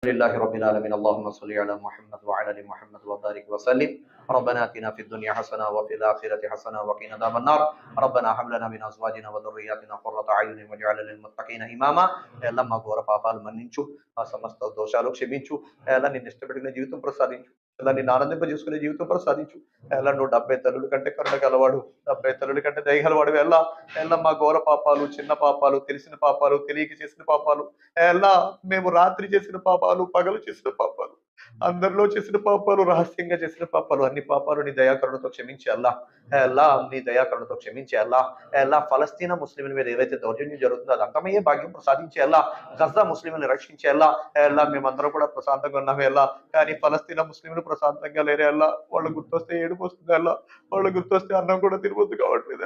لله رب العالمين اللهم صل على محمد وعلى ال محمد وبارك وسلم ربنا اتنا في الدنيا حسنه وفي الاخره حسنه وقنا عذاب النار ربنا هب لنا من ازواجنا وذرياتنا قرة اعين واجعلنا للمتقين اماما ఎల్ల మా ఘోర పాపాలు మన్నించు ఆ సమస్త దోషాలు క్షమించు ఎల్ల నిన్ను ఇష్టపెట్టిన జీవితం ప్రసాదించు ఎలా నిన్ను ఆనందింపజేసుకునే జీవితం ప్రసాదించు ఎలా నువ్వు 70 తల్లుల కంటే కరుణ గలవాడు 70 తల్లుల కంటే దయగలవాడు ఎలా ఎలా మా ఘోర పాపాలు చిన్న పాపాలు తెలిసిన పాపాలు తెలియక చేసిన పాపాలు ఎలా మేము రాత్రి చేసిన పాపాలు పగలు చేసిన పాపాలు అందరిలో చేసిన పాపాలు రహస్యంగా చేసిన పాపాలు అన్ని పాపాలు నీ దయాకరణతో క్షమించి అల్లా నీ దయాకరణతో క్షమించి అల్లా ఫలస్తీనా ముస్లింల మీద ఏవైతే దౌర్జన్యం జరుగుతుందో అది అంతమయ్యే భాగ్యం ప్రసాదించి అల్లా గజా ముస్లింలను రక్షించి అల్లా మేమందరం కూడా ప్రశాంతంగా ఉన్నామే అల్లా కానీ ఫలస్తీనా ముస్లింలు ప్రశాంతంగా లేరే అల్లా వాళ్ళు గుర్తొస్తే ఏడుపు వస్తుంది అల్లా వాళ్ళు గుర్తొస్తే అన్నం కూడా తినబుద్ధి కావట్లేదు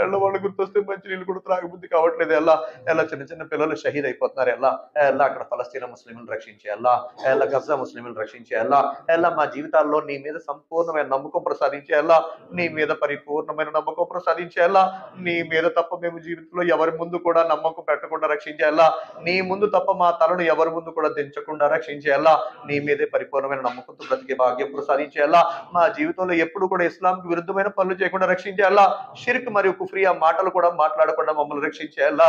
అల్లా వాళ్ళు గుర్తొస్తే మంచి నీళ్ళు కూడా త్రాగబుద్ధి కావట్లేదు ఎలా చిన్న చిన్న పిల్లలు షహీద్ అయిపోతున్నారు అల్లా అక్కడ ఫలస్తీనా ముస్లింలను రక్షించి అల్లా గజా ముస్లింలను రక్షించి అల్లా మా జీవితాల్లో నీ మీద సంపూర్ణమైన నమ్మకం ప్రసాదించి అల్లా నీ మీద పరిపూర్ణమైన నమ్మకం ప్రసాదించి అల్లా నీ మీద తప్ప మేము జీవితంలో ఎవరి ముందు కూడా నమ్మకం పెట్టకుండా రక్షించి అల్లా నీ ముందు తప్ప మా తలను ఎవరి ముందు కూడా దించకుండా రక్షించి అల్లా నీ మీదే పరిపూర్ణమైన నమ్మకంతో బ్రతికే భాగ్యం ప్రసాదించి అల్లా మా జీవితంలో ఎప్పుడు కూడా ఇస్లాంకి విరుద్ధమైన పనులు చేయకుండా రక్షించి అల్లా షిర్క్ మరియు కుఫ్రియా మాటలు కూడా మాట్లాడకుండా మమ్మల్ని రక్షించి అల్లా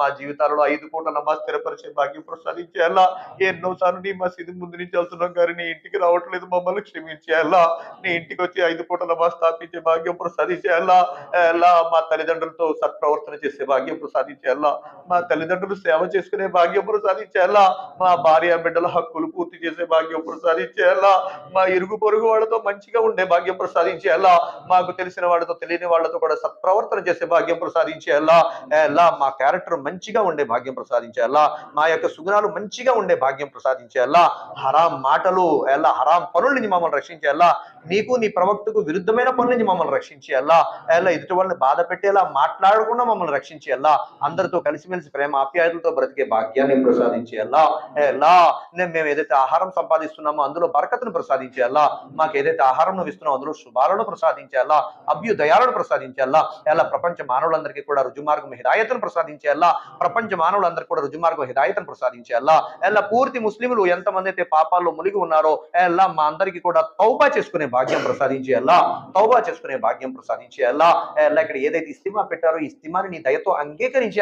మా జీవితాలలో 5 పూట్ల నమాజ్ స్థిరపరిచే భాగ్యం ప్రసాదించి అల్లా ఎన్నోసార్లు నీ మసీదు ముందు నుంచి వెళ్తున్నాం కానీ నీ ఇంటికి రావట్లేదు మమ్మల్ని క్షమించి అల్లా నీ ఇంటికి వచ్చి 5 పూట్ల నమాజ్ స్థాపించే భాగ్యం ప్రసాదించి అల్లా మా తల్లిదండ్రులతో సత్ప్రవర్తన చేసే భాగ్యం ప్రసాదించి అల్లా మా తల్లిదండ్రులు సేవ చేసుకునే భాగ్యం ప్రసాదించి అల్లా మా భార్య బిడ్డల హక్కులు పూర్తి చేసే భాగ్యం ప్రసాదించి అల్లా మా ఇరుగు పొరుగు వాళ్ళతో మంచిగా ఉండే భాగ్యం ప్రసాదించి అల్లా మాకు తెలిసిన వాళ్ళతో తెలియని వాళ్ళతో కూడా సత్ప్రవర్తన చేసే భాగ్యం ప్రసాదించి అల్లా మా క్యారెక్టర్ మంచిగా ఉండే భాగ్యం ప్రసాదించి అల్లా మా యొక్క సుగుణాలు మంచిగా ఉండే భాగ్యం ప్రసాదించి అల్లా హరాం మాటలు హరాం పనుల నుంచి మమ్మల్ని రక్షించి అల్లా నీకు నీ ప్రవక్తకు విరుద్ధమైన పనుల నుంచి మమ్మల్ని రక్షించి అల్లా ఎదుటి వాళ్ళని బాధ పెట్టేలా మాట్లాడకుండా మమ్మల్ని రక్షించి అల్లా అందరితో కలిసిమెలిసి ప్రేమ ఆప్యాయతలతో బ్రతికే భాగ్యాన్ని ప్రసాదించి అల్లా మేము ఏదైతే ఆహారం సంపాదిస్తున్నామో అందులో బరకతును ప్రసాదించి అల్లా మాకు ఏదైతే ఆహారం నువ్వు ఇస్తున్నావు అందులో శుభాలను ప్రసాదించి అల్లా అభ్యుదయాలను ప్రసాదించి అల్లా ప్రపంచ మానవులందరికీ కూడా రుజుమార్గం హిదాయతను ప్రసాదించి అల్లా ప్రపంచ మానవులందరికీ కూడా రుజుమార్గం హిదాయతను ప్రసాదించి అల్లా పూర్తి ముస్లింలు ఎంతమంది అయితే పాపాల్లో మునిగి ఉన్నారో మా అందరికీ కూడా తౌబా చేసుకునే భాగ్యం ప్రసాదించి తౌబా చేసుకునే భాగ్యం ప్రసాదించి ఇక్కడ ఏదైతే ఇస్తిమా పెట్టారో ఈ ఇస్తిమాని నీ దయతో అంగీకరించి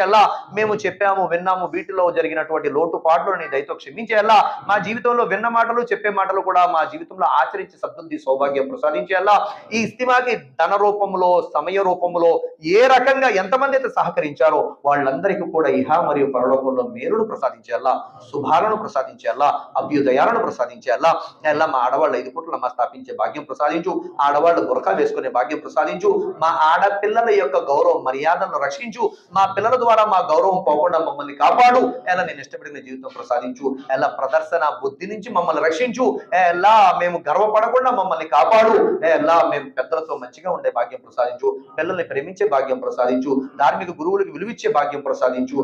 మేము చెప్పాము విన్నాము వీటిలో జరిగినటువంటి లోటుపాట్లు నీ దయతో క్షమించి మా జీవితంలో విన్న మాటలు చెప్పే మాటలు కూడా మా జీవితంలో ఆచరించి సద్బుద్ధి సౌభాగ్యం ప్రసాదించి ఈ ఇస్తిమాకి ధన రూపంలో సమయ రూపంలో ఏ రకంగా ఎంతమంది అయితే సహకరించారో వాళ్ళందరికీ కూడా ఇహ మరియు పరలోకంలో మేలును ప్రసాదించి శుభాలను ప్రసాదించి అభ్యుదయాలను ప్రసాదించి మా ఆడవాళ్ళు 5 పూట్ల నమాజ్ స్థాపించే భాగ్యం ప్రసాదించు ఆడవాళ్ళు బురకా వేసుకునే భాగ్యం ప్రసాదించు మా ఆడపిల్లల యొక్క గౌరవం మర్యాదలను రక్షించు మా పిల్లల ద్వారా మా గౌరవం పోకుండా మమ్మల్ని కాపాడు నేను ఇష్టపడిన జీవితం ప్రసాదించు ప్రదర్శన బుద్ధి నుంచి మమ్మల్ని రక్షించు మేము గర్వపడకుండా మమ్మల్ని కాపాడు మేము పెద్దలతో మంచిగా ఉండే భాగ్యం ప్రసాదించు పిల్లల్ని ప్రేమించే భాగ్యం ప్రసాదించు ధార్మిక గురువులకు విలువిచ్చే భాగ్యం ప్రసాదించు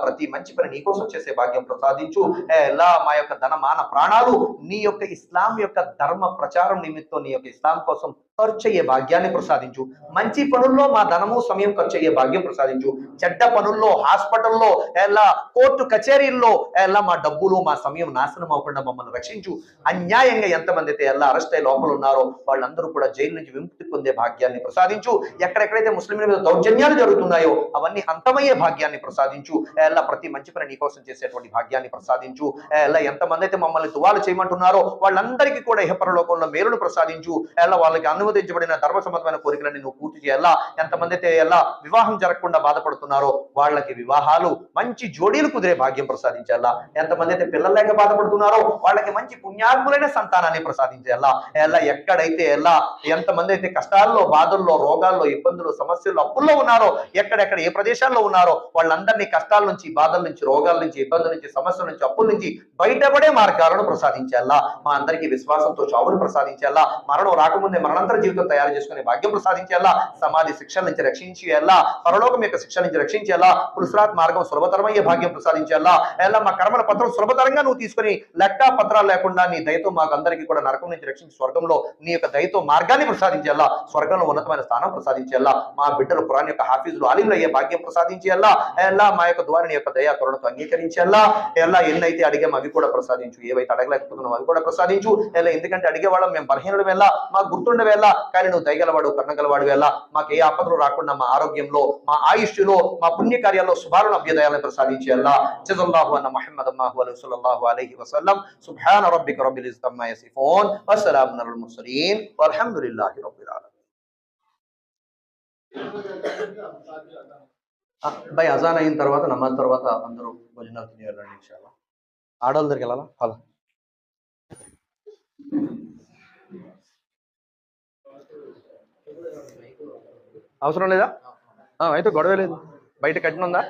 ప్రతి మంచి పని నీకోసం చేసే భాగ్యం ప్రసాదించు మా యొక్క ధన మాన ప్రాణాలు నీ యొక్క ఇస్లాం యొక్క ధర్మ ప్రచారం నిమిత్తం నీ యొక్క ఇస్లాం కోసం ఖర్చు అయ్యే భాగ్యాన్ని ప్రసాదించు మంచి పనుల్లో మా ధనము సమయం ఖర్చు అయ్యే భాగ్యం ప్రసాదించు చెడ్డ పనుల్లో హాస్పిటల్లో కోర్టు కచేరీల్లో మా డబ్బులు మా సమయం నాశనం అవ్వకుండా మమ్మల్ని రక్షించు అన్యాయంగా ఎంతమంది అయితే అరెస్ట్ అయ్యే లోపల ఉన్నారో వాళ్ళందరూ కూడా జైలు నుంచి విముక్తి పొందే భాగ్యాన్ని ప్రసాదించు ఎక్కడెక్కడైతే ముస్లింల మీద దౌర్జన్యాలు జరుగుతున్నాయో అవన్నీ అంతమయ్యే భాగ్యాన్ని ప్రసాదించు ప్రతి మంచి పని నీకోసం చేసేటువంటి భాగ్యాన్ని ప్రసాదించు ఎంతమంది అయితే మమ్మల్ని దువాలు చేయమంటున్నారో వాళ్ళందరికీ కూడా ఇహపరలోకంలో మేలును ప్రసాదించు వాళ్ళకి అనుమతించబడిన ధర్మసమ్మతమైన కోరికలన్నీ నువ్వు పూర్తి చేయాలా ఎంతమంది అయితే వివాహం జరగకుండా బాధపడుతున్నారో వాళ్ళకి వివాహాలు మంచి జోడీలు కుదిరే భాగ్యం ప్రసాదించాలా ఎంతమంది అయితే పిల్లలు లేక బాధపడుతున్నారో వాళ్ళకి మంచి పుణ్యాత్ములైన సంతానాన్ని ప్రసాదించాలా ఎక్కడైతే ఎంతమంది అయితే కష్టాల్లో బాధల్లో రోగాల్లో ఇబ్బందులు సమస్యలు అప్పుల్లో ఉన్నారో ఎక్కడెక్కడ ఏ ప్రదేశాల్లో ఉన్నారో వాళ్ళందరినీ కష్టాల నుంచి బాధల నుంచి రోగాల నుంచి ఇబ్బందుల నుంచి సమస్యల నుంచి అప్పుల నుంచి బయటపడే మార్గాలను ప్రసాదించాలా మా అందరికీ విశ్వాసంతో చావును ప్రసాదించాలా మరణం రాకముందే మరణాంతర జీవితం తయారు చేసుకునే భాగ్యం ప్రసాదించేలా, సమాధి శిక్షల నుంచి రక్షించేలా, పరలోకం యొక్క శిక్షల నుంచి రక్షించేలా, పురుషరాత్ మార్గం సులభతరమయ్యే భాగ్యం ప్రసాదించేలా, ఎలా మా కర్మల పత్రం సులభతరంగా నువ్వు తీసుకుని లెక్క పత్రాలు లేకుండా నీ దయతో మాకు అందరికీ కూడా నరకం నుంచి రక్షించి స్వర్గంలో నీ యొక్క దయతో మార్గాన్ని ప్రసాదించేలా, స్వర్గంలో ఉన్నతమైన స్థానం ప్రసాదించేలా, మా బిడ్డలు ఖురాన్ యొక్క హాఫీజులు ఆలింలు అయ్యే భాగ్యం ప్రసాదించేలా, ఎలా మా యొక్క ద్వారా నీ యొక్క దయా కరుణతో అంగీకరించేలా, ఎలా ఎన్నైతే అడిగాం అవి కూడా ప్రసాదించు, ఏవైతే అడగలేకపోతున్నావు అవి కూడా ప్రసాదించు. ఎలా ఎందుకంటే అడిగేవాళ్ళం మేము బలహీనుడు వెళ్ళ, మాకు గుర్తుండవేళ, కానీ నువ్వు దయగలవాడు కర్ణగలవాడు వెళ్ళ, మాకు ఏ ఆపదలు రాకుండా మా ఆరోగ్యంలో, మా ఆయుష్లో, మా పుణ్యకార్యాల్లో శుభాలను అభ్యుదయాలను ప్రసాదించేలా. జజల్లాహు అన్న ముహమ్మద్ సల్లల్లాహు అలైహి వసల్లం. సుబ్హాన రబ్బిక రబ్బిల్ ఇజ్జతి అమ్మా యసిఫూన్ వస్సలామున్ అలల్ ముర్సలీన్ వల్హమ్దులిల్లాహి రబ్బిల్ ఆలమీన్. భాయ్ అజాన్ అయిన తర్వాత నమాజ్ తర్వాత అందరూ భోజనాలు తిని వెళ్ళండి ఇన్షాల్లా. ఆడవాళ్ళ దగ్గరికి వెళ్ళాలా? అలా అవసరం లేదా? అయితే గొడవ లేదు. బయట కట్టిన ఉందా?